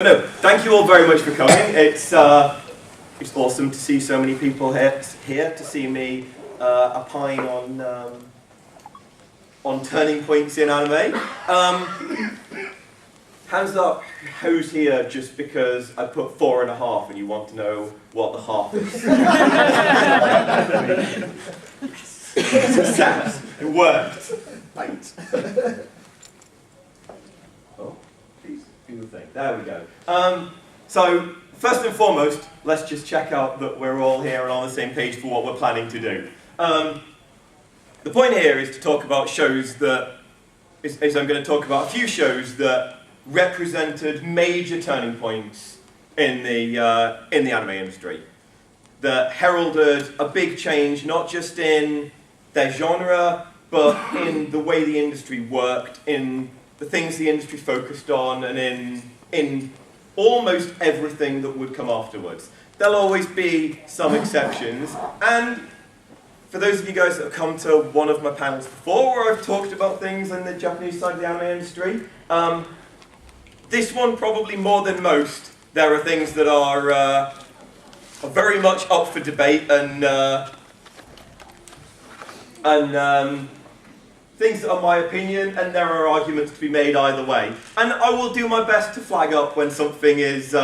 No, thank you all very much for coming. It's awesome to see so many people here to see me opine on turning points in anime. Hands up, who's here just because I put 4.5 and you want to know what the half is? Success. It worked. Right. Oh, please do the thing. There we go. So, first and foremost, let's just check out that we're all here and on the same page for what we're planning to do. The point here is to talk about shows that, is I'm going to talk about a few shows that represented major turning points in the anime industry, that heralded a big change, not just in their genre, but in the way the industry worked, in the things the industry focused on, and in almost everything that would come afterwards. There'll always be some exceptions, and for those of you guys that have come to one of my panels before where I've talked about things in the Japanese side of the anime industry, this one probably more than most, there are things that are very much up for debate and things that are my opinion, and there are arguments to be made either way. And I will do my best to flag up when something is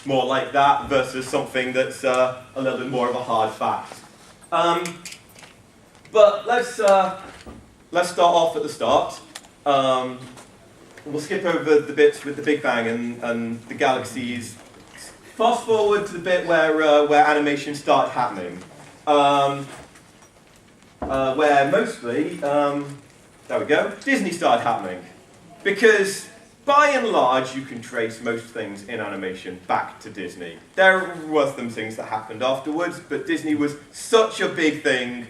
more like that versus something that's a little bit more of a hard fact. But let's start off at the start. We'll skip over the bits with the Big Bang and the galaxies. Fast forward to the bit where animation started happening. Where mostly, there we go, Disney started happening. Because by and large you can trace most things in animation back to Disney. There were some things that happened afterwards, but Disney was such a big thing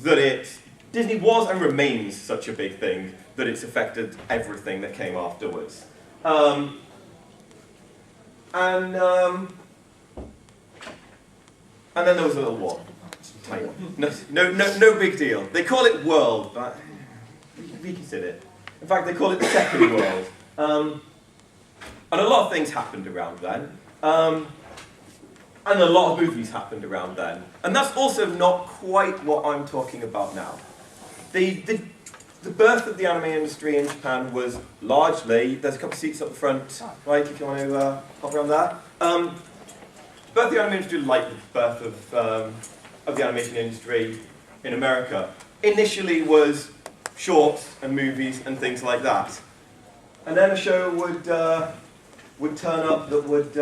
that Disney was and remains such a big thing that it's affected everything that came afterwards. And then there was a little war. Tiny one. No big deal. They call it World, but we consider it. In fact, they call it the Second World. And a lot of things happened around then. And a lot of movies happened around then. And that's also not quite what I'm talking about now. The birth of the anime industry in Japan was largely, there's a couple of seats up the front, right, if you want to hop around there. The birth of the anime industry, like the birth of the animation industry in America, initially was shorts and movies and things like that. And then a show would turn up that would do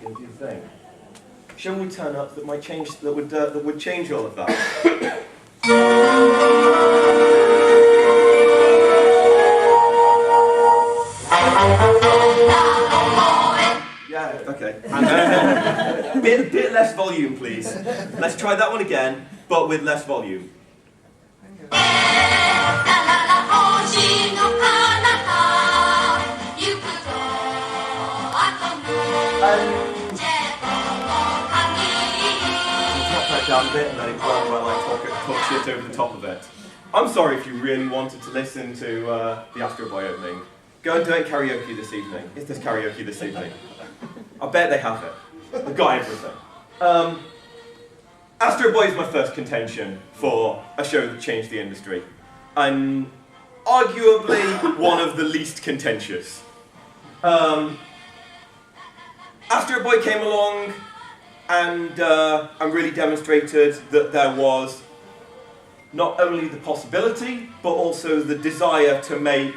the thing. A show would turn up that might change, that would change all of that. Yeah, okay. Bit less volume, please. Let's try that one again, but with less volume. Drop that down a bit and let it run while I talk shit over the top of it. I'm sorry if you really wanted to listen to the Astro Boy opening. Go and do it karaoke this evening. Is this karaoke this evening? I bet they have it. They've got everything. Astro Boy is my first contention for a show that changed the industry. And arguably one of the least contentious. Astro Boy came along and really demonstrated that there was not only the possibility, but also the desire to make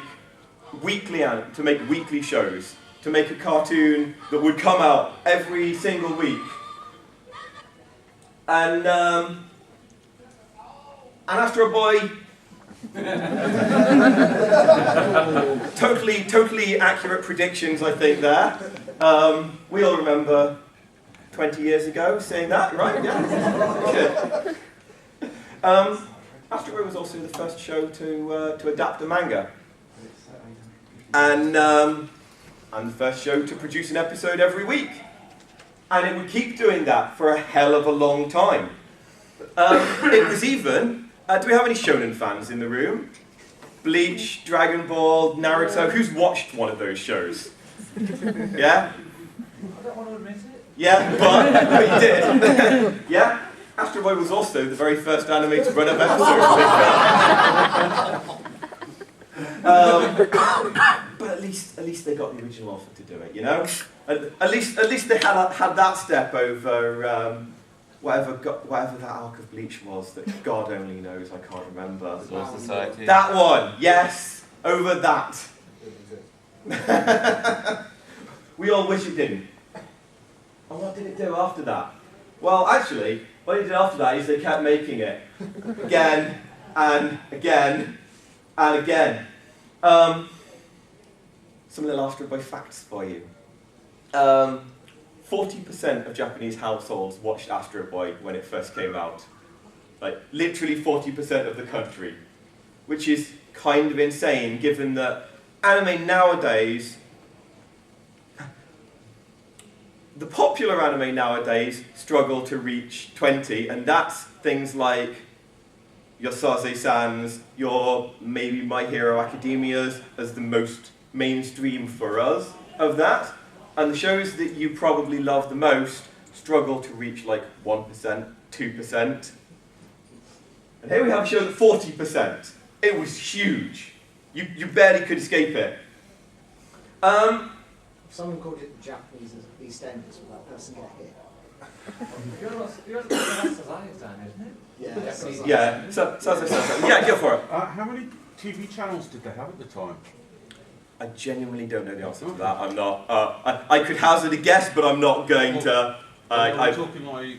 weekly shows, to make a cartoon that would come out every single week. And Astro Boy, totally accurate predictions, I think, there. We all remember 20 years ago saying that, right? Yeah. Good. Astro Boy was also the first show to adapt a manga. And the first show to produce an episode every week. And it would keep doing that for a hell of a long time. It was even Do we have any shonen fans in the room? Bleach, Dragon Ball, Naruto. Who's watched one of those shows? Yeah? I don't want to admit it. Yeah, but you did. Yeah? Astro Boy was also the very first anime to run up episodes. But at least they got the original author to do it, you know? At least they had that step over whatever that arc of Bleach was that God only knows. I can't remember. Soul Society. That one, yes, over that. We all wish it didn't. And what did it do after that? Well, actually, what it did after that is they kept making it again and again and again. Some little Astro Boy facts for you. 40% of Japanese households watched Astro Boy when it first came out. Like, literally 40% of the country. Which is kind of insane, given that anime nowadays, the popular anime nowadays struggle to reach 20, and that's things like your Saze-sans, your maybe My Hero Academias as the most mainstream for us of that. And the shows that you probably love the most struggle to reach like 1%, 2%. And here we have a show at 40%. It was huge. You barely could escape it. Someone called it the Japanese EastEnders, will that person get hit? Yours is Saze-san, isn't it? Yeah. Yeah, yeah, go for it. How many TV channels did they have at the time? I genuinely don't know the answer to that. I'm not. I could hazard a guess, but I'm not going to. Are we talking like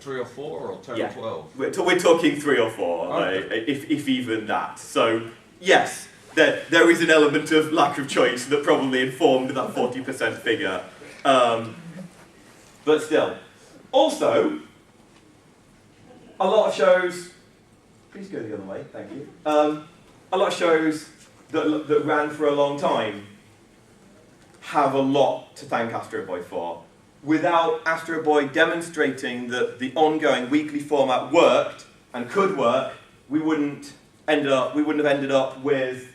3 or 4 or 10 Yeah. or 12? We're talking 3 or 4, Okay. if even that. So yes, there is an element of lack of choice that probably informed that 40% figure. But still, also a lot of shows. Please go the other way. Thank you. A lot of shows that ran for a long time have a lot to thank Astro Boy for. Without Astro Boy demonstrating that the ongoing weekly format worked and could work, we wouldn't have ended up with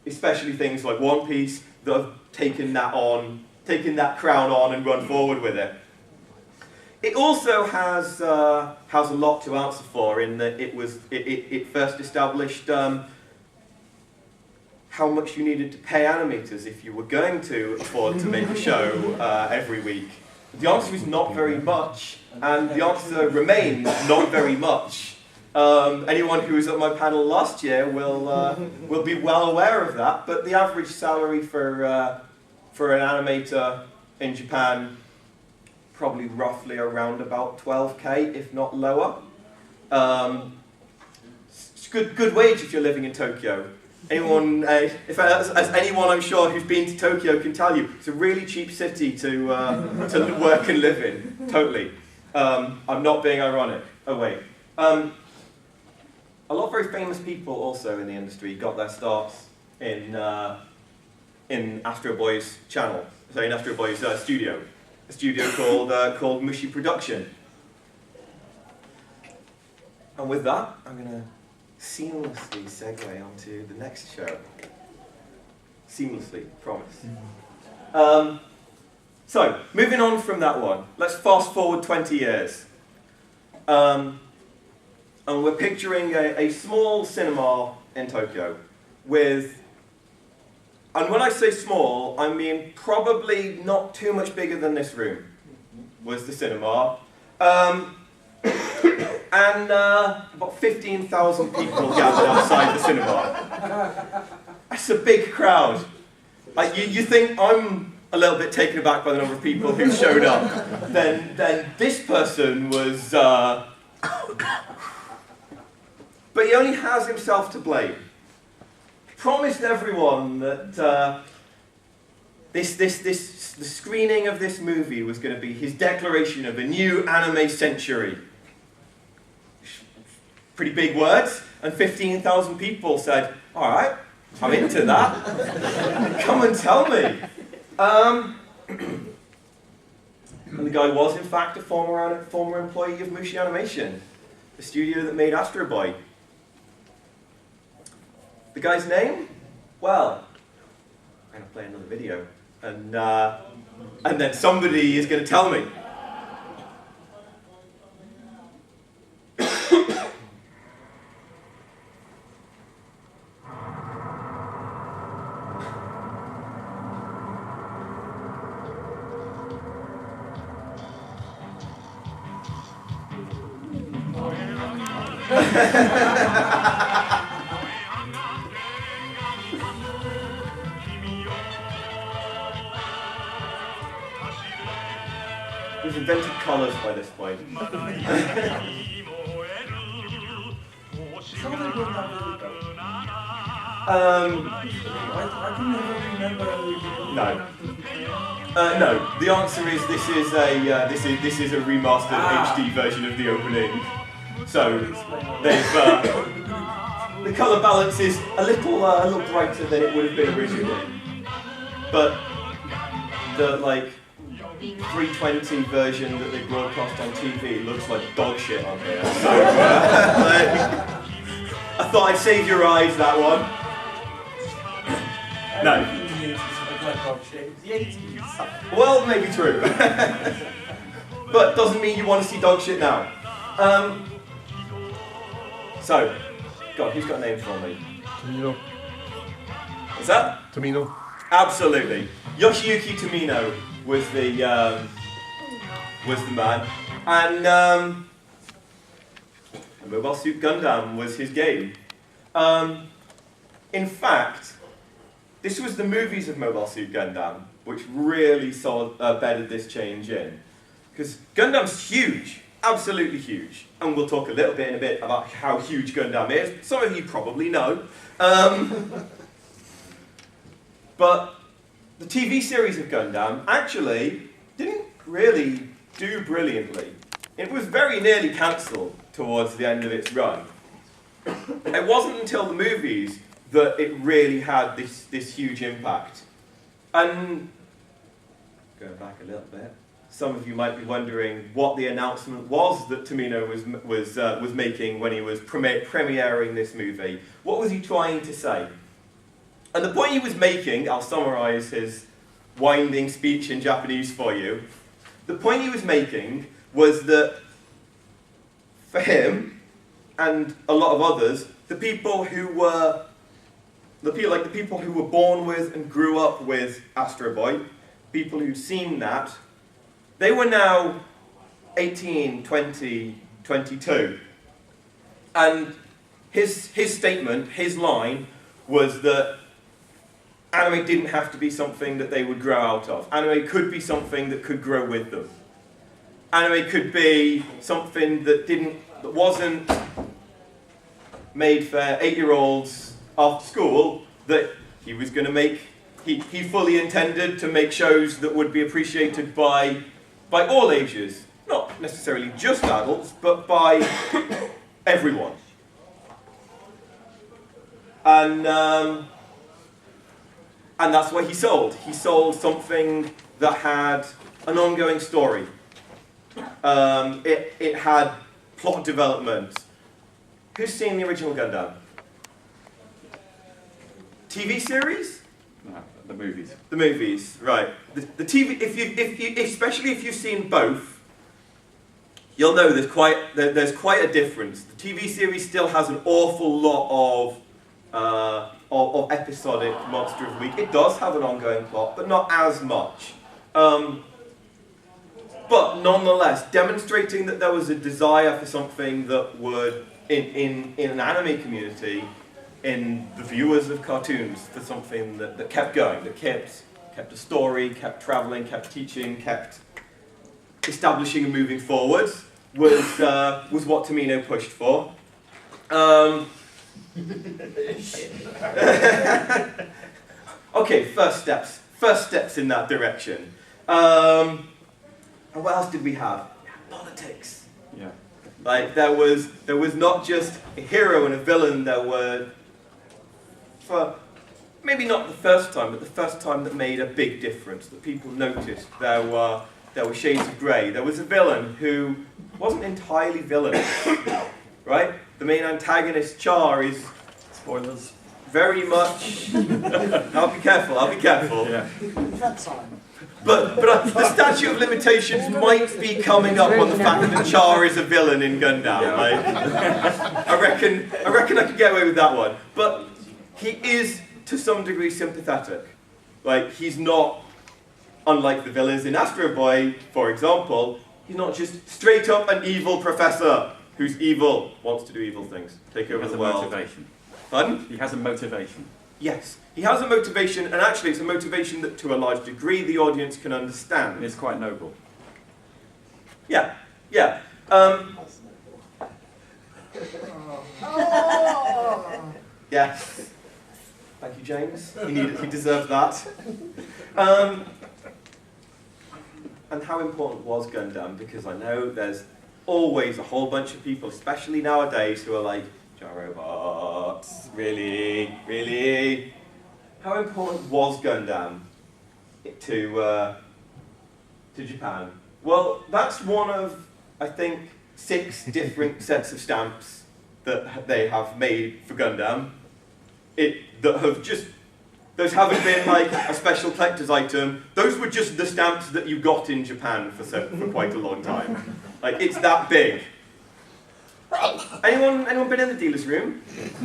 especially things like One Piece that have taken that crown on and run forward with it. It also has a lot to answer for in that it first established how much you needed to pay animators if you were going to afford to make a show every week. The answer is not very much, and the answer remains not very much. Anyone who was at my panel last year will be well aware of that, but the average salary for an animator in Japan, probably roughly around about 12k, if not lower. It's good wage if you're living in Tokyo. Anyone, as anyone I'm sure who's been to Tokyo can tell you, it's a really cheap city to work and live in. Totally. I'm not being ironic. Oh wait. A lot of very famous people also in the industry got their starts in Astro Boy's channel. Sorry, in Astro Boy's studio. A studio called Mushi Production. And with that, I'm going to seamlessly segue onto the next show. Seamlessly, promise. So, moving on from that one, let's fast forward 20 years. And we're picturing a small cinema in Tokyo with, and when I say small, I mean probably not too much bigger than this room was the cinema. And about 15,000 people gathered outside the cinema. That's a big crowd. You think I'm a little bit taken aback by the number of people who showed up. Then this person was... But he only has himself to blame. He promised everyone that the screening of this movie was going to be his declaration of a new anime century. Pretty big words, and 15,000 people said, all right, I'm into that. Come and tell me. And the guy was, in fact, a former employee of Mushi Animation, the studio that made Astro Boy. The guy's name? Well, I'm going to play another video, and then somebody is going to tell me. We've invented colours by this point. Some of them were not really good. I can never remember. No. No. The answer is this is a remastered HD version of the opening. So they've the colour balance is a little brighter than it would have been originally, but the 320 version that they broadcast on TV looks like dog shit on here. So I thought I'd save your eyes that one. No. Well, maybe true. But doesn't mean you want to see dog shit now. So, God, who's got a name for me? Tomino. What's that? Tomino. Absolutely. Yoshiyuki Tomino was the man, and Mobile Suit Gundam was his game. In fact, this was the movies of Mobile Suit Gundam which really bedded this change in, because Gundam's huge, absolutely huge, and we'll talk a little bit in a bit about how huge Gundam is. Some of you probably know, but the TV series of Gundam actually didn't really do brilliantly. It was very nearly cancelled towards the end of its run. It wasn't until the movies that it really had this huge impact. And going back a little bit, some of you might be wondering what the announcement was that Tomino was making when he was premiering this movie. What was he trying to say? And the point he was making, I'll summarise his winding speech in Japanese for you. The point he was making was that for him and a lot of others, the people who were born with and grew up with Astro Boy, people who'd seen that, they were now 18, 20, 22. And his statement, his line, was that anime didn't have to be something that they would grow out of. Anime could be something that could grow with them. Anime could be something that wasn't made for 8-year-olds after school, that he was going to make. He fully intended to make shows that would be appreciated by all ages, not necessarily just adults, but by everyone. And that's what he sold. He sold something that had an ongoing story. It had plot development. Who's seen the original Gundam? TV series? No, the movies. The movies, right. The TV, especially if you've seen both, you'll know there's quite a difference. The TV series still has an awful lot of episodic Monster of the Week. It does have an ongoing plot, but not as much. But nonetheless, demonstrating that there was a desire for something that would, in an anime community, in the viewers of cartoons, for something that kept going, that kept a story, kept travelling, kept teaching, kept establishing and moving forwards, was what Tomino pushed for. Okay, first steps in that direction. And what else did we have? Politics. Yeah. Like there was not just a hero and a villain. There were, for maybe not the first time, but the first time that made a big difference, that people noticed. There were shades of grey. There was a villain who wasn't entirely villainous, right? The main antagonist, Char, is Spoilers. very much. I'll be careful. I'll be careful. Yeah. That time. But the statute of limitations might be coming up on the fact that Char is a villain in Gundam. I reckon I could get away with that one. But he is to some degree sympathetic. Like, he's not, unlike the villains in Astro Boy, for example, he's not just straight up an evil professor who's evil, wants to do evil things, take over the world. Motivation. Pardon? He has a motivation. Yes, he has a motivation, and actually it's a motivation that to a large degree the audience can understand. And it's quite noble. Yeah, yeah. Yes. Thank you, James. He deserved that. And how important was Gundam? Because I know there's always a whole bunch of people, especially nowadays, who are like, Jar robots, really, really? How important was Gundam to Japan? Well, that's one of, I think, 6 different sets of stamps that they have made for Gundam. Those haven't been like a special collector's item. Those were just the stamps that you got in Japan for quite a long time. Like, it's that big. Anyone been in the dealer's room?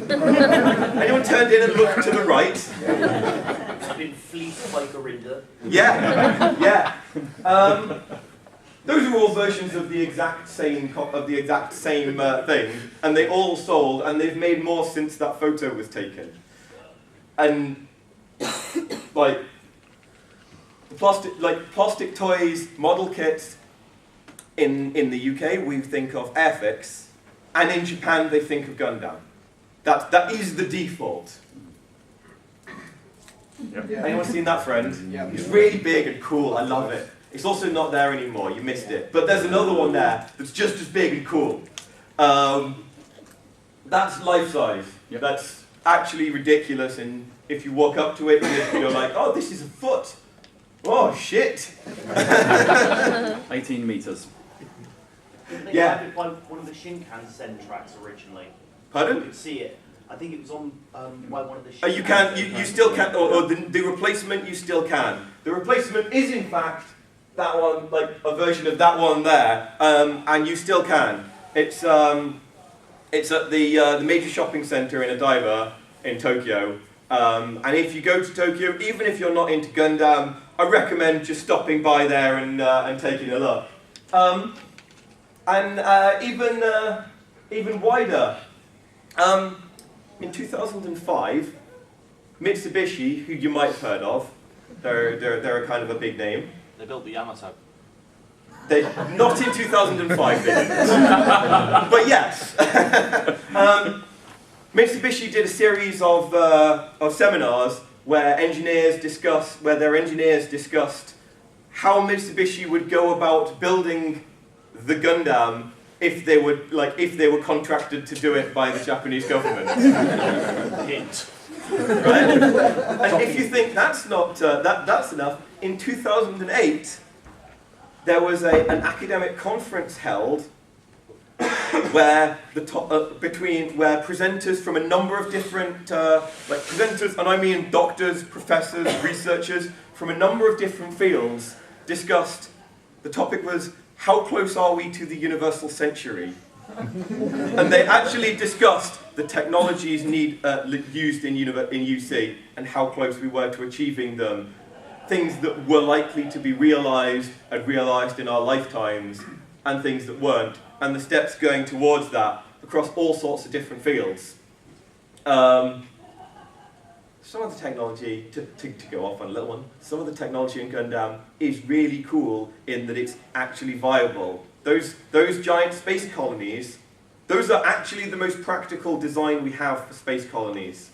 Anyone turned in and looked to the right? I've been fleeced by Gorinda. Yeah, yeah. Those are all versions of the exact same thing, and they all sold, and they've made more since that photo was taken. And like plastic toys, model kits in the UK we think of Airfix, and in Japan they think of Gundam. That is the default. Yep. Yeah. Anyone seen that, friend? Yeah. It's really big and cool. I love it. It's also not there anymore. You missed it. But there's another one there that's just as big and cool. That's life size. Yep. That's actually ridiculous. And if you walk up to it, you're like, oh, this is a foot. Oh, shit. 18 meters. Didn't they Yeah. have it by one of the Shinkansen tracks originally? You Pardon? could see it. I think it was on by one of the Shinkansen. You can. You still can. Or the replacement, you still can. The replacement is in fact that one, like a version of that one there, and you still can. It's at the major shopping centre in Odaiba in Tokyo. And if you go to Tokyo, even if you're not into Gundam, I recommend just stopping by there and taking a look. Even wider. In 2005, Mitsubishi, who you might have heard of, they're a kind of a big name. They built the Yamato. They not in 2005, they didn't. But yes, Mitsubishi did a series of seminars where their engineers discussed how Mitsubishi would go about building the Gundam if they were contracted to do it by the Japanese government. Hint. Right? And if you think that's not that's enough, in 2008 there was an academic conference held where where presenters from a number of different presenters, and I mean doctors, professors, researchers from a number of different fields discussed. The topic was, how close are we to the universal century? And they actually discussed the technologies used in UC and how close we were to achieving them. Things that were likely to be realised and realised in our lifetimes, and things that weren't, and the steps going towards that across all sorts of different fields. Some of the technology, to go off on a little one, some of the technology in Gundam is really cool in that it's actually viable. Those giant space colonies, those are actually the most practical design we have for space colonies.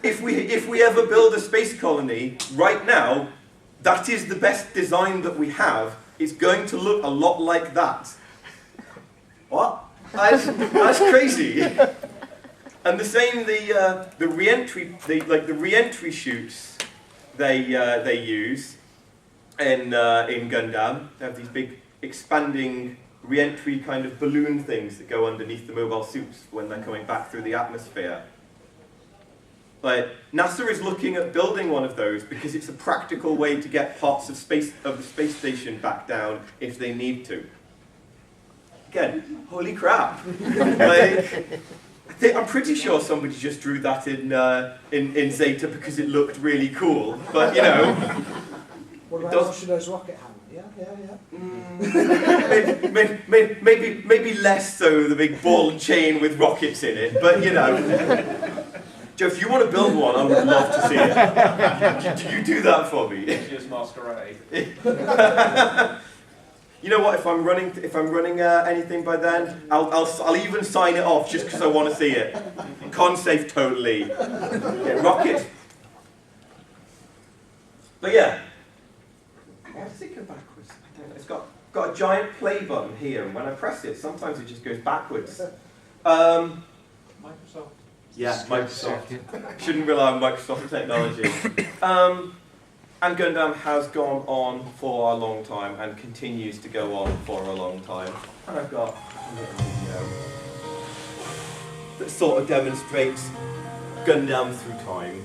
If we ever build a space colony right now, that is the best design that we have. It's going to look a lot like that. What? That's crazy. And the same, the re-entry chutes they use in Gundam. They have these big expanding re-entry kind of balloon things that go underneath the mobile suits when they're coming back through the atmosphere. Like, NASA is looking at building one of those because it's a practical way to get parts of the space station back down if they need to. Again, holy crap! Like, I'm pretty sure somebody just drew that in Zeta because it looked really cool. But you know, What about Oshino's rocket hammer? Yeah. maybe less so the big ball and chain with rockets in it. But you know, Joe, if you want to build one, I would love to see it. Do you do that for me? Just masquerade. You know what? If I'm running anything by then, I'll even sign it off just because I want to see it. Con safe totally. Yeah, rocket. But yeah. Why does it go backwards? I don't know. It's got a giant play button here, and when I press it, sometimes it just goes backwards. Microsoft. Yeah, Microsoft. Shouldn't rely on Microsoft technology. And Gundam has gone on for a long time and continues to go on for a long time. And I've got a little video that sort of demonstrates Gundam through time.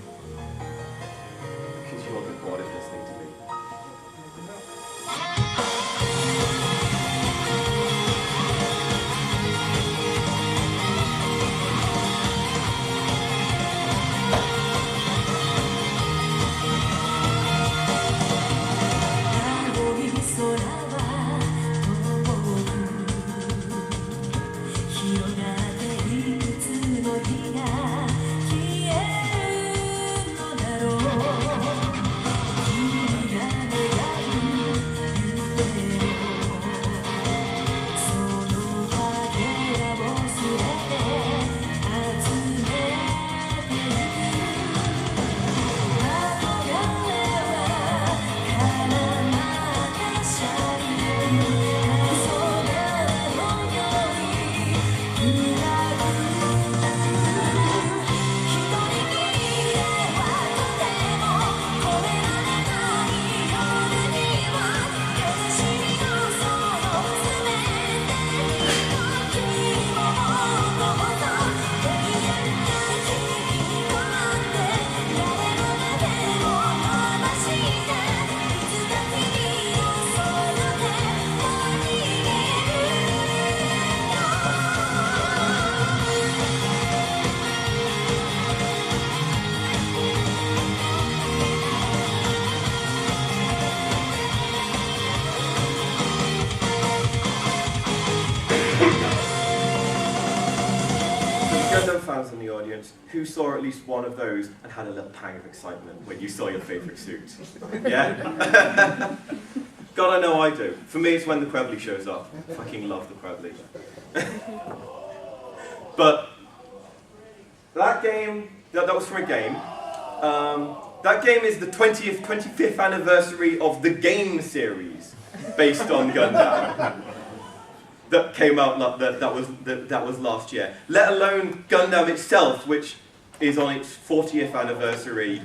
Because you're the god of listening to me. Fans in the audience who saw at least one of those and had a little pang of excitement when you saw your favourite suit. Yeah? God, I know I do. For me, it's when the Quebbly shows up. I fucking love the Quebbly. But that game, that was from a game. That game is the 25th anniversary of the game series based on Gundam. That came out, that was last year. Let alone Gundam itself, which is on its 40th anniversary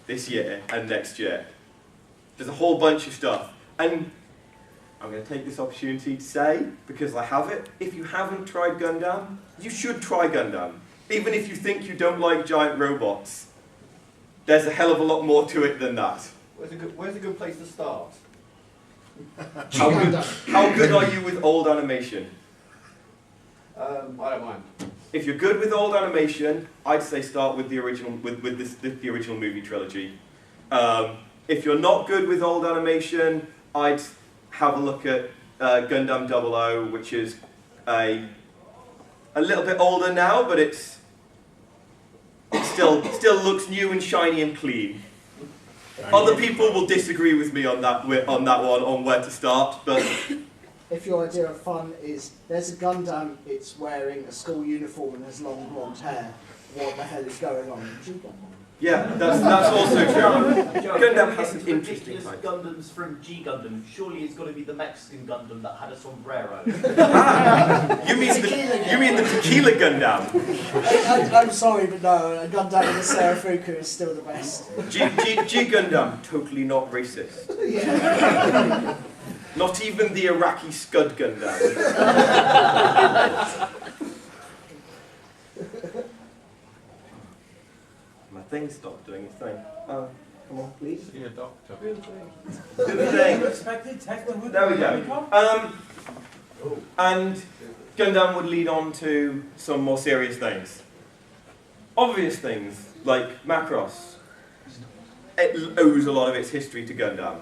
this year and next year. There's a whole bunch of stuff. And I'm going to take this opportunity to say, because I have it, if you haven't tried Gundam, you should try Gundam. Even if you think you don't like giant robots, there's a hell of a lot more to it than that. Where's a good place to start? How good are you with old animation? I don't mind. If you're good with old animation, I'd say start with the original the original movie trilogy. If you're not good with old animation, I'd have a look at Gundam 00, which is a little bit older now, but it still looks new and shiny and clean. Other people will disagree with me on that one, on where to start, but... If your idea of fun is, there's a Gundam, it's wearing a school uniform and has long blonde hair, what the hell is going on in G-Gundam? Yeah, that's also true. Gundam has some interesting ridiculous types. Gundams from G Gundam. Surely it's got to be the Mexican Gundam that had a sombrero. You mean the Tequila Gundam? I'm sorry, but no, a Gundam with a Serafuku is still the best. G Gundam, totally not racist. Yeah. Not even the Iraqi Scud Gundam. My thing stopped doing its thing. Come on, please. See a doctor. Do the thing. Expected text would There we go. And Gundam would lead on to some more serious things. Obvious things, like Macross. It owes a lot of its history to Gundam.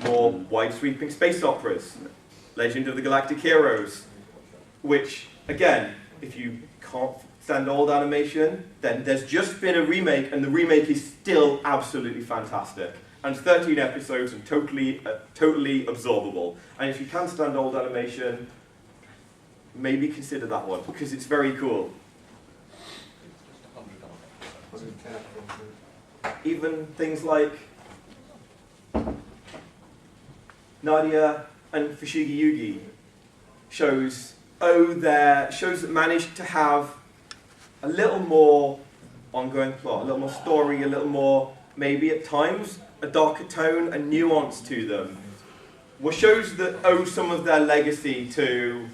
More wide-sweeping space operas. Legend of the Galactic Heroes. Which, again, if you can't stand old animation, then there's just been a remake, and the remake is still absolutely fantastic. And 13 episodes and totally absorbable. And if you can stand old animation, maybe consider that one, because it's very cool. Even things like Nadia and Fushigi Yugi shows that managed to have a little more ongoing plot, a little more story, a little more, maybe at times, a darker tone and nuance to them. Were shows that owe some of their legacy to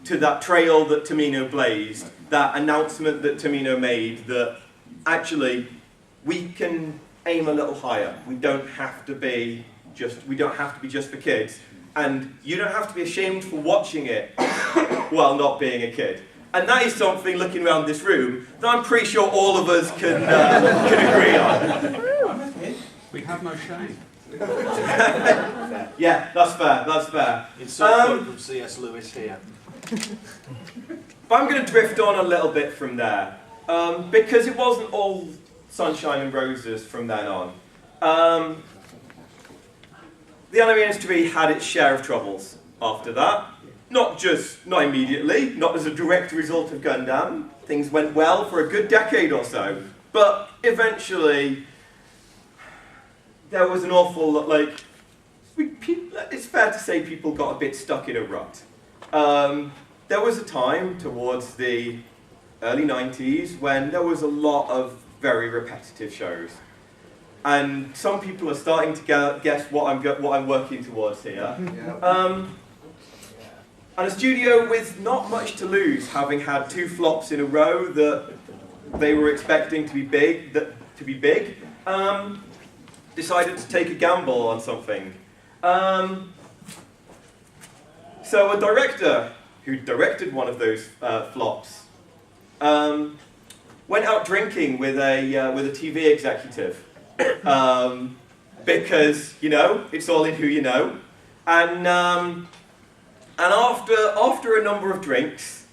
that trail that Tomino blazed, that announcement that Tomino made, that actually we can aim a little higher. We don't have to be just for kids, and you don't have to be ashamed for watching it while not being a kid. And that is something, looking around this room, that I'm pretty sure all of us can agree on. We have no shame. Yeah, that's fair, that's fair. Insert quote from C.S. Lewis here. But I'm going to drift on a little bit from there, because it wasn't all sunshine and roses from then on. The anime industry had its share of troubles after that. Not immediately, not as a direct result of Gundam. Things went well for a good decade or so. But eventually, there was an awful lot, it's fair to say people got a bit stuck in a rut. There was a time towards the early 90s when there was a lot of very repetitive shows. And some people are starting to guess what I'm working towards here. And a studio with not much to lose, having had 2 flops in a row that they were expecting to be big, decided to take a gamble on something. So a director who directed one of those flops went out drinking with a TV executive because it's all in who you know, and after a number of drinks,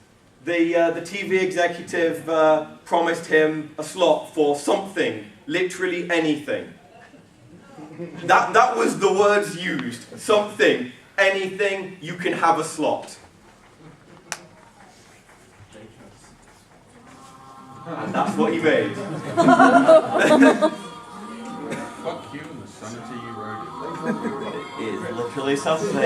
the TV executive promised him a slot for something, literally anything. That was the words used. Something, anything, you can have a slot. And that's what he made. Fuck you and the sanity you wrote it. It is literally something.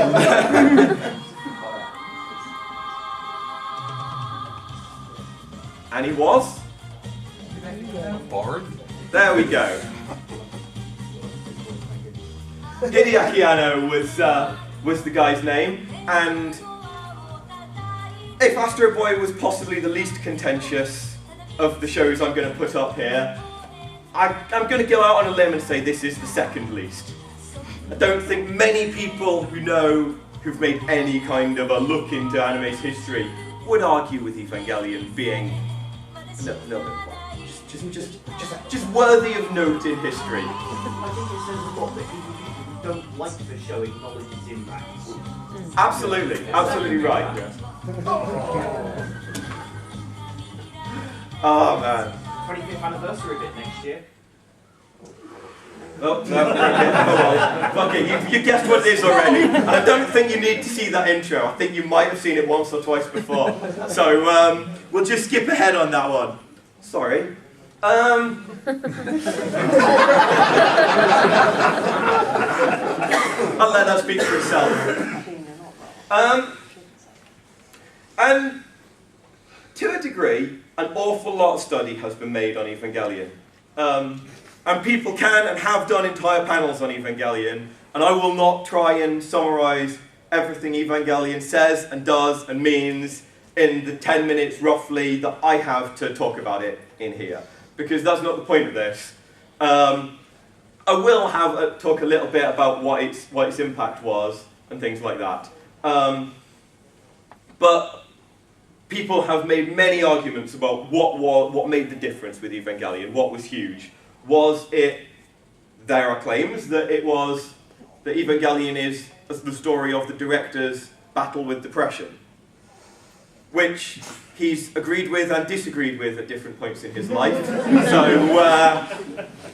And he was? Bored? There we go. Hideaki Anno was the guy's name, and if Astro Boy was possibly the least contentious of the shows I'm going to put up here, I'm going to go out on a limb and say this is the second least. I don't think many people who've made any kind of a look into anime's history would argue with Evangelion being just worthy of note in history. I think it says a lot that even people who don't like the show acknowledge its impact. Absolutely right. Oh man. 25th anniversary of it next year. Oh, no, okay, you guessed what it is already. And I don't think you need to see that intro. I think you might have seen it once or twice before. So we'll just skip ahead on that one. Sorry. I'll let that speak for itself. And to a degree, an awful lot of study has been made on Evangelion. And people can and have done entire panels on Evangelion, and I will not try and summarize everything Evangelion says and does and means in the 10 minutes roughly that I have to talk about it in here. because that's not the point of this. I will talk a little bit about what its impact was and things like that. But people have made many arguments about what made the difference with Evangelion, what was huge. There are claims that Evangelion is the story of the director's battle with depression, which he's agreed with and disagreed with at different points in his life. So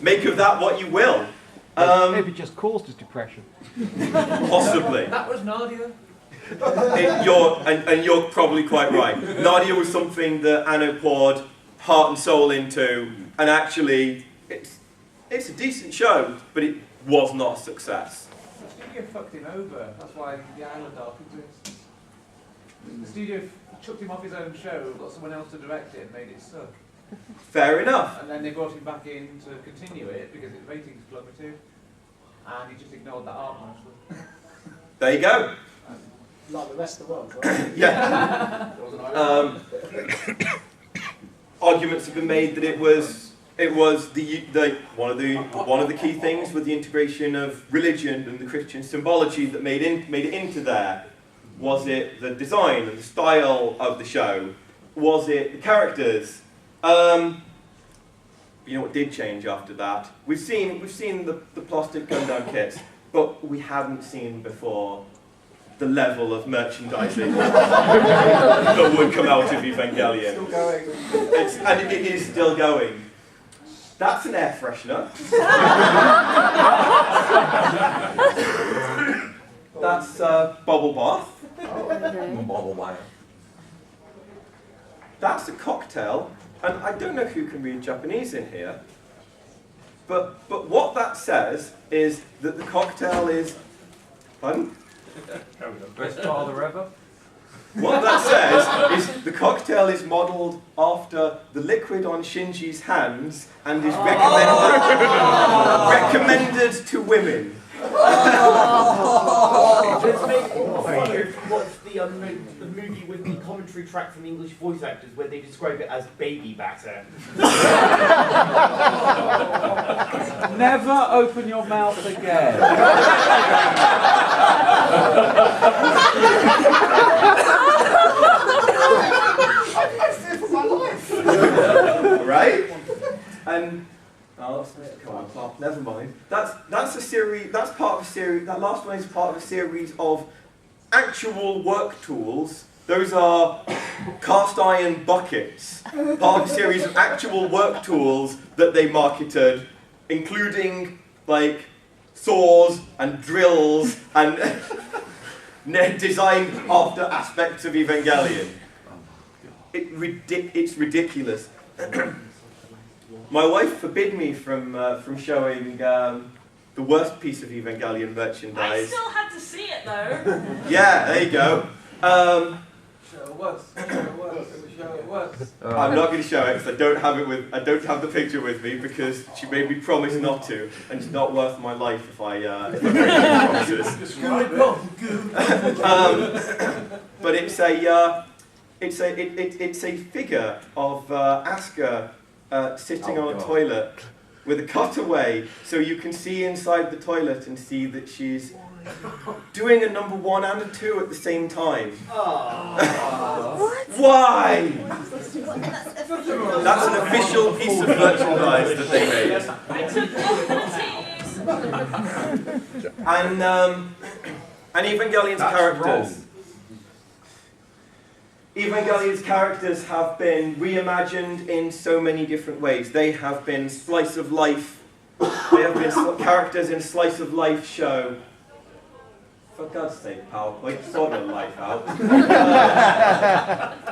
make of that what you will. Maybe it just caused his depression. Possibly. That was Nadia. You're probably quite right. Nadia was something that Anno poured heart and soul into, and actually, it's a decent show, but it was not a success. The studio fucked him over. That's why the Island Arc exists. The studio chucked him off his own show, got someone else to direct it, and made it suck. Fair enough. And then they brought him back in to continue it because its ratings plummeted, and he just ignored that art mostly. There you go. Like the rest of the world, right? Yeah. Arguments have been made that it was one of the key things with the integration of religion and the Christian symbology that made it into there. Was it the design and the style of the show? Was it the characters? You know what did change after that? We've seen the plastic Gundam kits, but we hadn't seen before the level of merchandising that would come out of Evangelion. Still going. And it is still going. That's an air freshener. That's bubble bath. Bottle wire. That's a cocktail, and I don't know who can read Japanese in here, but what that says is that the cocktail is... Pardon? Best father ever. What that says is the cocktail is modelled after the liquid on Shinji's hands and is recommended to women. Let's make what's the movie with the commentary track from the English voice actors where they describe it as baby batter. Never open your mouth again. I fear for my life. Right? And come on, Clark, never mind. That's a series. That's part of a series. That last one is part of a series of actual work tools. Those are cast iron buckets. Part of a series of actual work tools that they marketed, including like saws and drills and designed after aspects of Evangelion. It's ridiculous. My wife forbid me from showing the worst piece of Evangelion merchandise. I still had to see it though. Yeah, there you go. Show it was. Show it was. I'm not going to show it because I don't have the picture with me because she made me promise not to, and it's not worth my life if I break those promises. But it's a figure of Asuka sitting on a toilet with a cutaway, so you can see inside the toilet and see that she's doing a number 1 and a 2 at the same time. Why? That's an official piece of merchandise that they made. I took all And Evangelion's characters. Evangelion's characters have been reimagined in so many different ways. They have been slice of life. They have been characters in slice of life show. For God's sake, PowerPoint, sort your life out.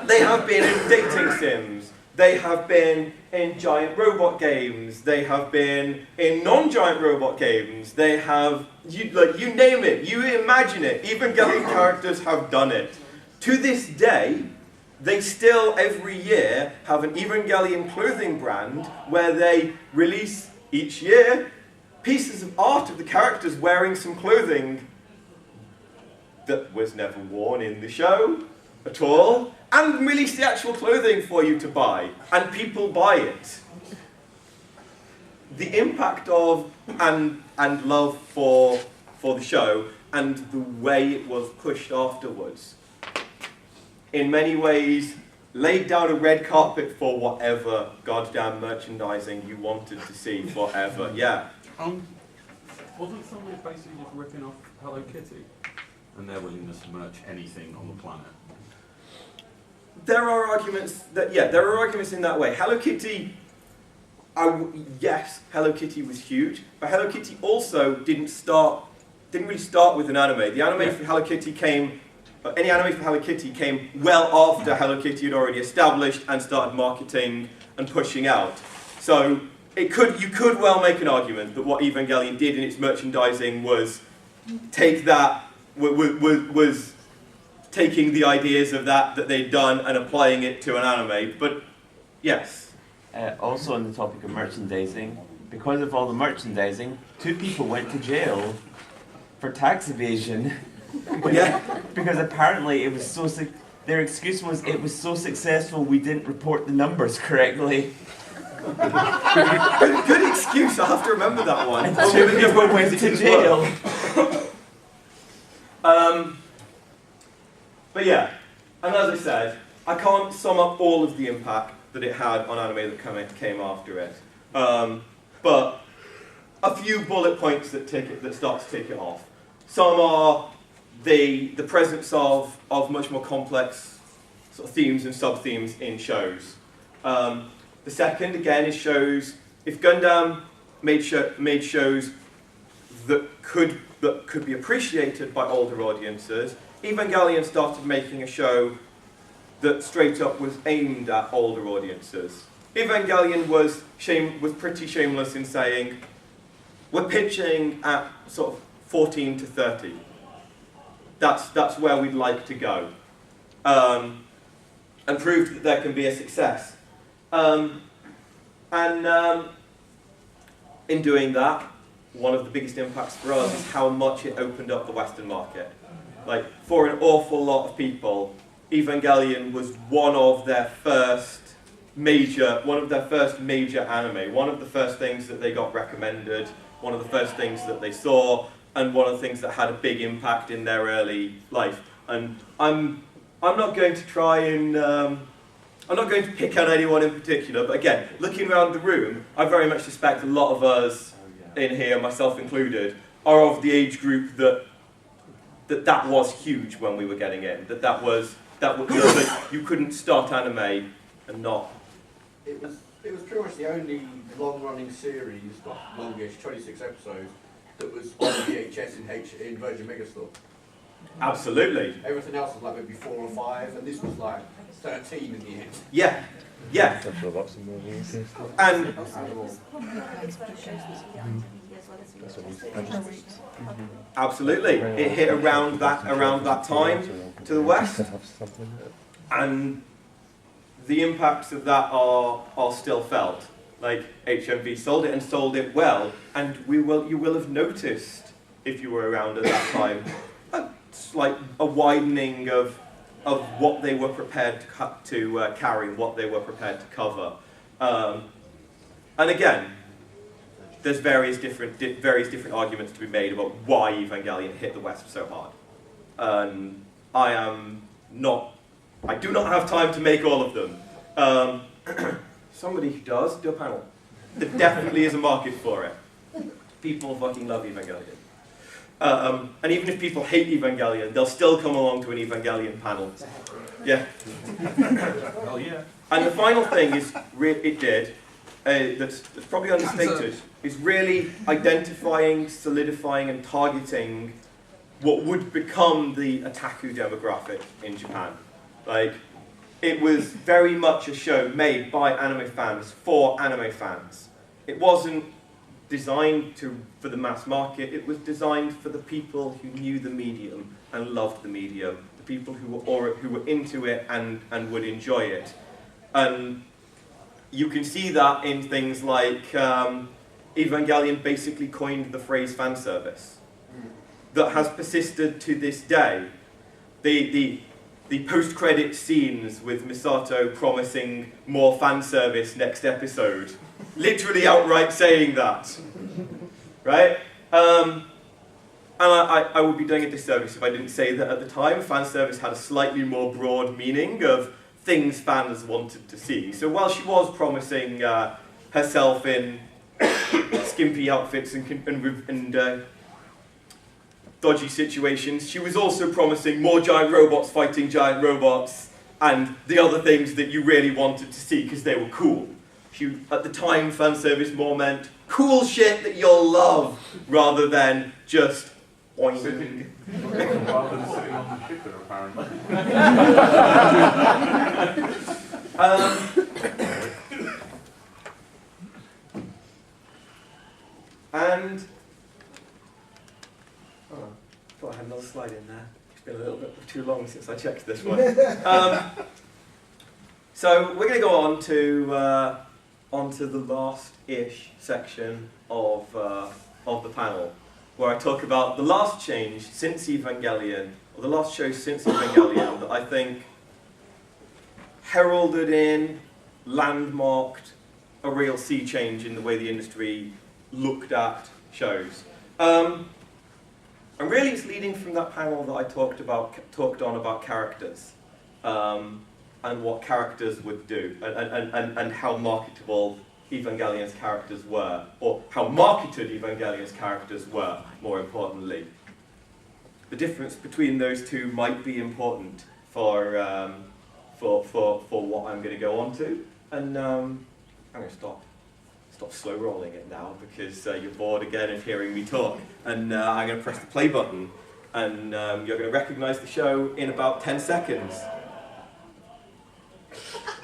They have been in dating sims. They have been in giant robot games. They have been in non-giant robot games. They have, you name it, you imagine it. Evangelion characters have done it. To this day, they still every year have an Evangelion clothing brand where they release each year pieces of art of the characters wearing some clothing that was never worn in the show at all, and release the actual clothing for you to buy, and people buy it. the impact of and love for the show and the way it was pushed afterwards, in many ways, laid down a red carpet for whatever goddamn merchandising you wanted to see forever. Yeah. Wasn't somebody basically just ripping off Hello Kitty and their willingness to merch anything on the planet? There are arguments that, yeah, there are arguments in that way. Hello Kitty, yes, Hello Kitty was huge, but Hello Kitty also didn't really start with an anime. The anime for Hello Kitty came, any anime for Hello Kitty came well after Hello Kitty had already established and started marketing and pushing out. So you could well make an argument that what Evangelion did in its merchandising was take that, was taking the ideas of that they'd done and applying it to an anime, but yes. Also on the topic of merchandising, because of all the merchandising, 2 people went to jail for tax evasion. Yeah. Because apparently it was so their excuse was it was so successful we didn't report the numbers correctly. Good excuse, I have to remember that one. And 2 people went to jail. But yeah, and as I said, I can't sum up all of the impact that it had on anime that came after it. But a few bullet points that start to take it off. Some are the presence of much more complex sort of themes and sub-themes in shows. The second, again, is shows. If Gundam made shows that could be appreciated by older audiences, Evangelion started making a show that straight up was aimed at older audiences. Evangelion was pretty shameless in saying, we're pitching at sort of 14 to 30. That's where we'd like to go. And proved that there can be a success. In doing that, one of the biggest impacts for us is how much it opened up the Western market. Like, for an awful lot of people, Evangelion was one of their first major anime, one of the first things that they got recommended, one of the first things that they saw, and one of the things that had a big impact in their early life. And I'm not going to try and I'm not going to pick on anyone in particular, but again, looking around the room, I very much suspect a lot of us in here, myself included, are of the age group that was huge when we were getting in. That was you couldn't start anime and not. It was pretty much the only long-running series, like longish, 26 episodes, that was on VHS in Virgin Megastore. Absolutely. Everything else was like maybe 4 or 5, and this was like 13 in the end. Yeah, yeah. And absolutely, it hit around that time to the west, and the impacts of that are still felt. Like HMV sold it and sold it well, and you will have noticed if you were around at that time a widening of what they were prepared to carry, what they were prepared to cover, and again, there's various different arguments to be made about why Evangelion hit the West so hard, and I do not have time to make all of them. Somebody who does, do a panel. There definitely is a market for it. People fucking love Evangelion. And even if people hate Evangelion, they'll still come along to an Evangelion panel. Yeah. Hell yeah. And the final thing that's probably understated, is really identifying, solidifying, and targeting what would become the otaku demographic in Japan. Like, it was very much a show made by anime fans for anime fans. It wasn't designed for the mass market, it was designed for the people who knew the medium and loved the medium, the people who were into it and would enjoy it. And you can see that in things like Evangelion basically coined the phrase fan service that has persisted to this day. The post-credit scenes with Misato promising more fan service next episode literally outright saying that, right? And I would be doing a disservice if I didn't say that at the time. Fan service had a slightly more broad meaning of things fans wanted to see. So while she was promising herself in skimpy outfits and dodgy situations, she was also promising more giant robots fighting giant robots and the other things that you really wanted to see because they were cool. At the time, fan service more meant cool shit that you'll love rather than just oink. Rather than sitting on the shitter, apparently. And I thought I had another slide in there. It's been a little bit too long since I checked this one. So we're going to go on to onto the last-ish section of the panel, where I talk about the last change since Evangelion, or the last show since Evangelion, that I think heralded in, landmarked a real sea change in the way the industry looked at shows. And really it's leading from that panel that I talked on about characters, and what characters would do, and how marketable Evangelion's characters were, or how marketed Evangelion's characters were, more importantly. The difference between those two might be important for what I'm going to go on to, and I'm going to stop slow rolling it now because you're bored again of hearing me talk, and I'm going to press the play button, and you're going to recognise the show in about 10 seconds.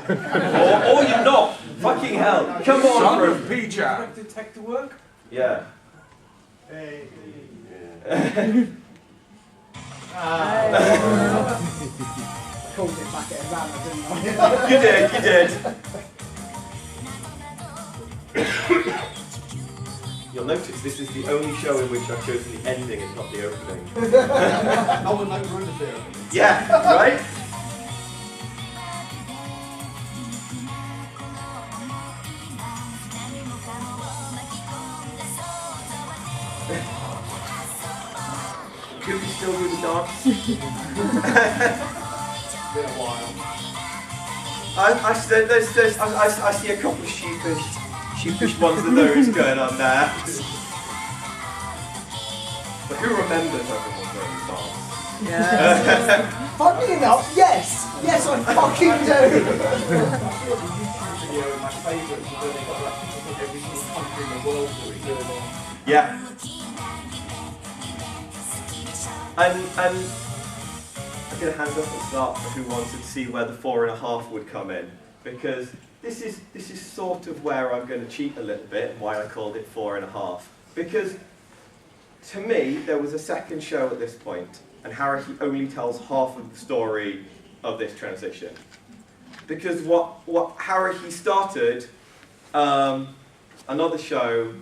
or you're not. Fucking hell. Come on, Son of Peter. Detector work? Yeah. Hey. Called it back at Atlanta, didn't I? You did. You'll notice this is the only show in which I've chosen the ending and not the opening. Oh, and no runners there. Yeah, right? Could we still do the dance? Been a while. I see a couple of sheepish ones of those going on there. But who remembers everyone doing the dance? Yeah. Funnily enough, yes! Yes, I fucking do! Video, my favourites are when they got like every single country in the world doing it. Yeah. And I'm going to hand up at the start for who wanted to see where the 4.5 would come in, because this is sort of where I'm going to cheat a little bit, and why I called it 4.5. Because to me, there was a second show at this point, and Haruhi only tells half of the story of this transition. Because what Haruhi started, another show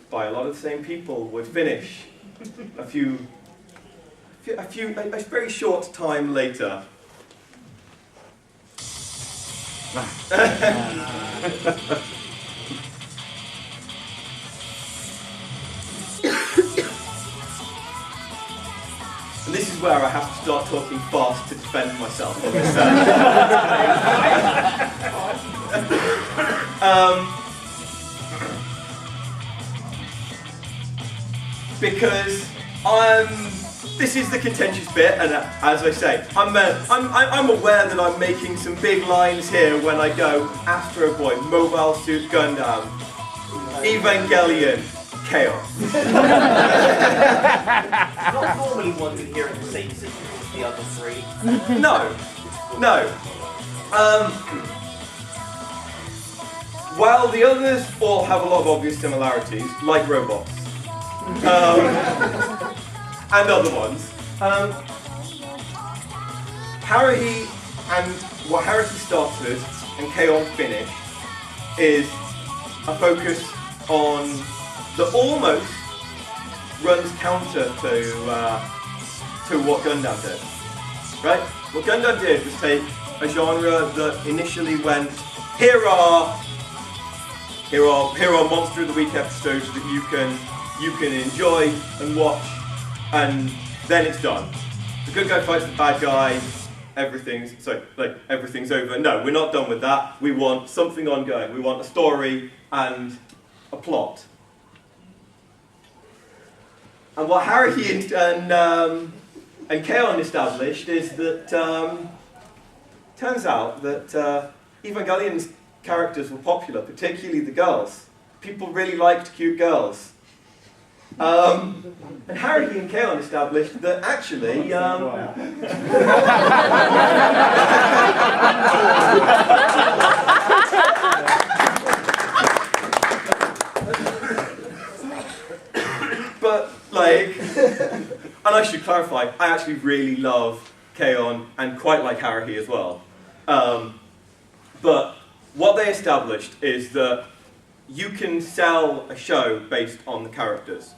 by a lot of the same people would finish a very short time later. And this is where I have to start talking fast to defend myself on this because this is the contentious bit, and as I say, I'm aware that I'm making some big lines here when I go Astro Boy, Mobile Suit Gundam, Evangelion, Chaos. Not normally one could hear in the same system as the other three. No. While the others all have a lot of obvious similarities, like robots, and other ones, Haruhi and what Haruhi started and K-On finished is a focus on that almost runs counter to what Gundam did, right? What Gundam did was take a genre that initially went, here are here are Monster of the Week episodes that you can enjoy and watch, and then it's done. The good guy fights the bad guy. Everything's over. No, we're not done with that. We want something ongoing. We want a story and a plot. And what Haruhi and Keon established is that turns out that Evangelion's characters were popular, particularly the girls. People really liked cute girls. And Haruhi and Keon established that actually but like, and I should clarify, I actually really love Keon and quite like Haruhi as well. But what they established is that you can sell a show based on the characters.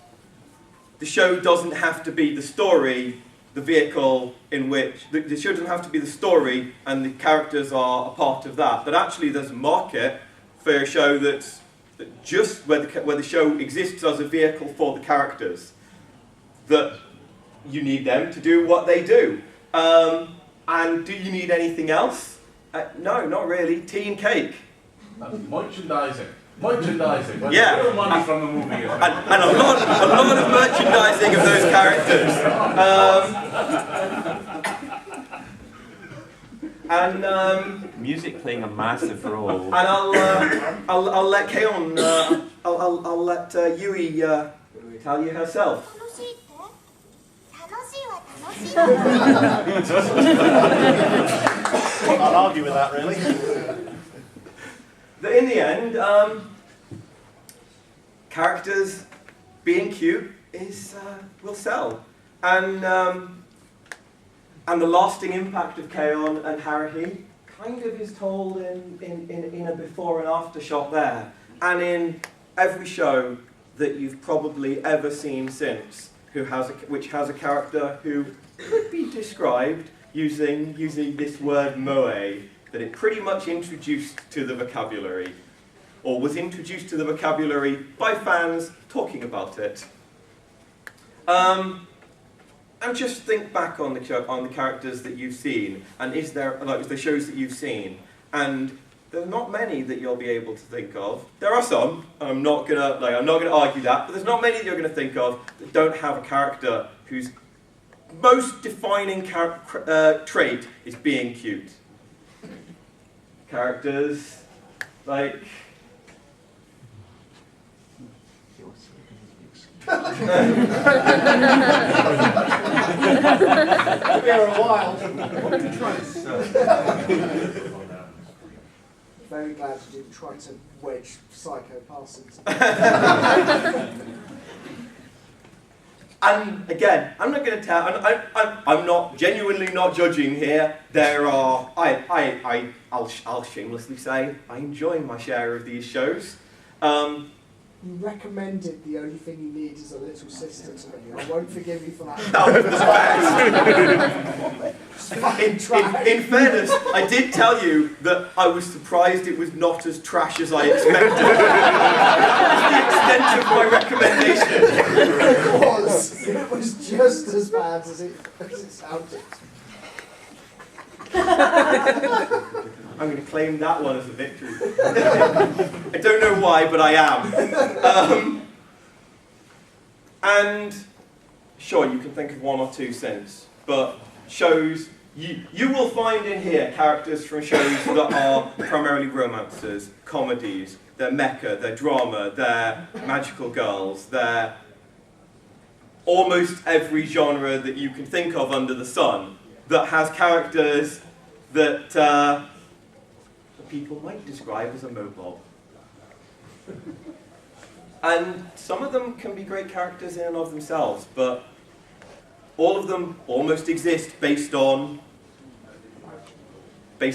The show doesn't have to be the story, the vehicle in which... The show doesn't have to be the story and the characters are a part of that. But actually there's a market for a show that's just where the show exists as a vehicle for the characters. That you need them to do what they do. And do you need anything else? No, not really. Tea and cake. Merchandising. Merchandising. Yeah. Real money from the movie. And a lot of merchandising of those characters. Music playing a massive role. And I'll let Keon, I'll let Yui tell you herself. I'll argue with that, really. That in the end, characters being cute will sell, and the lasting impact of Keon and Haruhi kind of is told in a before and after shot there, and in every show that you've probably ever seen since, which has a character who could be described using this word moe, that it pretty much introduced to the vocabulary, or was introduced to the vocabulary by fans talking about it. And just think back on the characters that you've seen, and the shows that you've seen, and there's not many that you'll be able to think of. There are some. I'm not gonna argue that, but there's not many that you're gonna think of that don't have a character whose most defining trait is being cute. Characters like Here a while. Very glad you didn't try to wedge Psycho past into And again, I'm not going to tell. I'm not genuinely not judging here. There are. I'll shamelessly say I enjoy my share of these shows. You recommended the only thing you need is a little sister to me. I won't forgive you for that. In fairness, I did tell you that I was surprised it was not as trash as I expected. That was the extent of my recommendation. It was just as bad as it sounded. I'm going to claim that one as a victory. I don't know why, but I am. And sure, you can think of one or two since, but shows, you will find in here characters from shows that are primarily romances, comedies, they're mecha, they're drama, they're magical girls, they're almost every genre that you can think of under the sun that has characters that people might describe as a mobob. And some of them can be great characters in and of themselves, but all of them almost exist based on the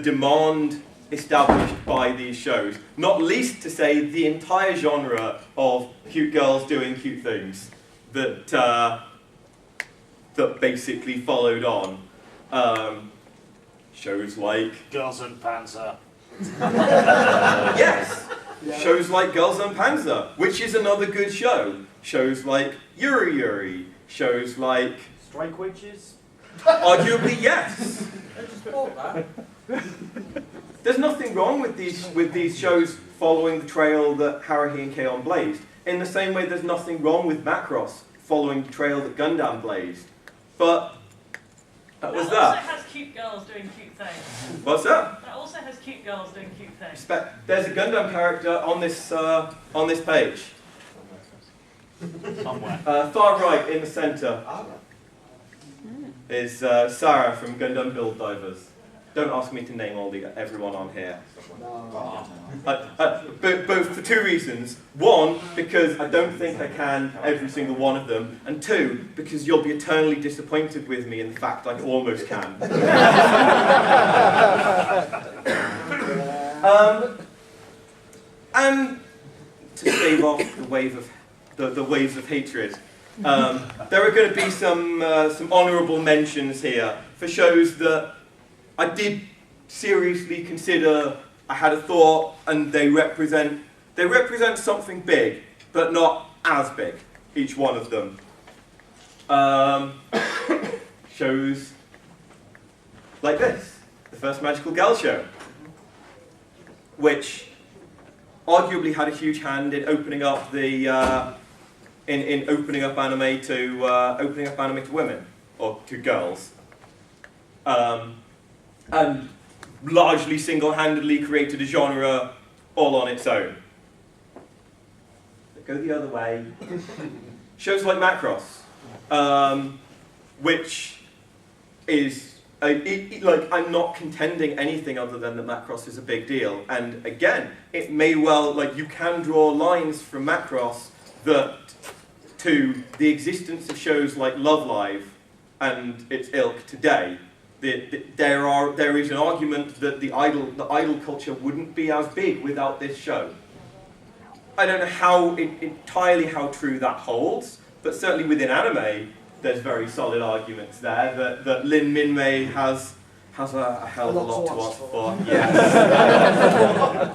demand established by these shows. Not least to say the entire genre of cute girls doing cute things that basically followed on. Shows like Girls and Panzer. Yes. Yeah. Shows like Girls and Panzer, which is another good show. Shows like Yuri Yuri. Shows like... Strike Witches? Arguably, yes. I just bought that. There's nothing wrong with these shows following the trail that Haruhi and K-On! blazed. In the same way, there's nothing wrong with Macross following the trail that Gundam blazed. But that was also that. has cute girls doing cute things. What's that? That also has cute girls doing cute things. There's a Gundam character on this page. Somewhere. Far right in the centre is Sarah from Gundam Build Divers. Don't ask me to name everyone on here. No. Both for two reasons. One, because I don't think I can every single one of them. And two, because you'll be eternally disappointed with me in the fact I almost can. And to stave off the wave of the waves of hatred, there are going to be some honourable mentions here for shows that I did seriously consider. I had a thought, and they represent something big, but not as big. Each one of them. Shows like this, the first Magical Girl show, which arguably had a huge hand in opening up the in opening up anime to women or to girls, and largely single-handedly created a genre all on its own. Go the other way. Shows like Macross, which is like, I'm not contending anything other than that Macross is a big deal. And again, it may well, like, you can draw lines from Macross to the existence of shows like Love Live and its ilk today. There is an argument that the idol culture wouldn't be as big without this show. I don't know entirely how true that holds, but certainly within anime, there's very solid arguments there that Lin Min-mei has a hell of a lot to answer for. Yes.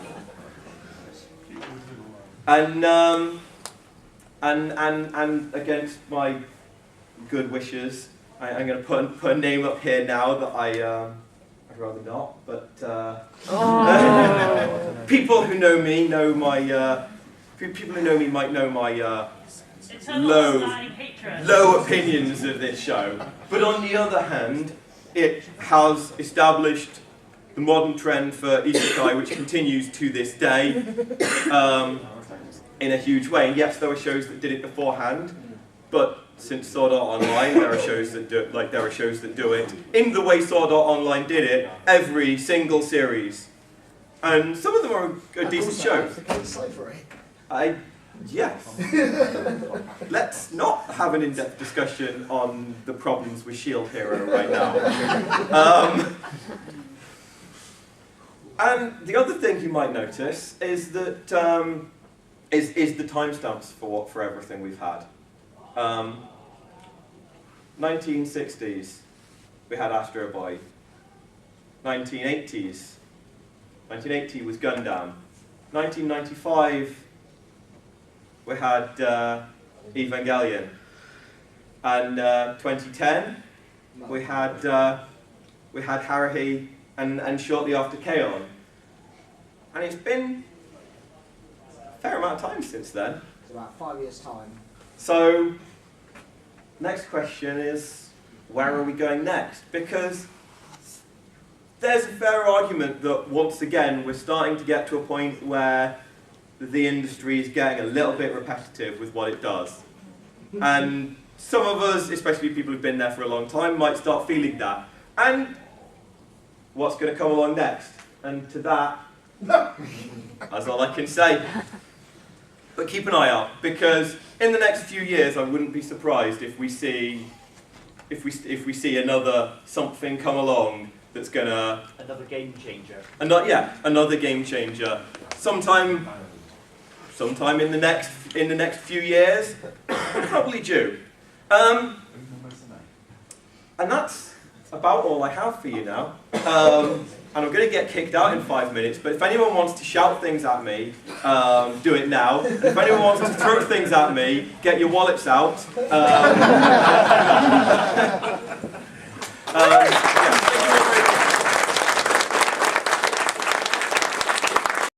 and against my good wishes, I'm going to put a name up here now that I'd rather not, but people who know me know my people who know me might know my low opinions of this show. But on the other hand, it has established the modern trend for isekai, which continues to this day in a huge way. And yes, there were shows that did it beforehand, but since Sword Art Online, there are shows that do it in the way Sword Art Online did it every single series, and some of them are a decent shows. Yes. Let's not have an in-depth discussion on the problems with Shield Hero right now. And the other thing you might notice is that is the timestamps for everything we've had. 1960s, we had Astro Boy. 1980 was Gundam. 1995. We had Evangelion, and 2010 we had Haruhi, and shortly after K-On! And it's been a fair amount of time since then. It's about 5 years' time. So, next question is, where are we going next? Because there's a fair argument that once again we're starting to get to a point where the industry is getting a little bit repetitive with what it does. And some of us, especially people who've been there for a long time, might start feeling that. And what's going to come along next? And to that, that's all I can say. But keep an eye out, because in the next few years I wouldn't be surprised if we see another something come along that's gonna... Another game changer. Another game changer. Sometime in the next few years, probably due. And that's about all I have for you now. and I'm going to get kicked out in 5 minutes, but if anyone wants to shout things at me, do it now. And if anyone wants to throw things at me, get your wallets out.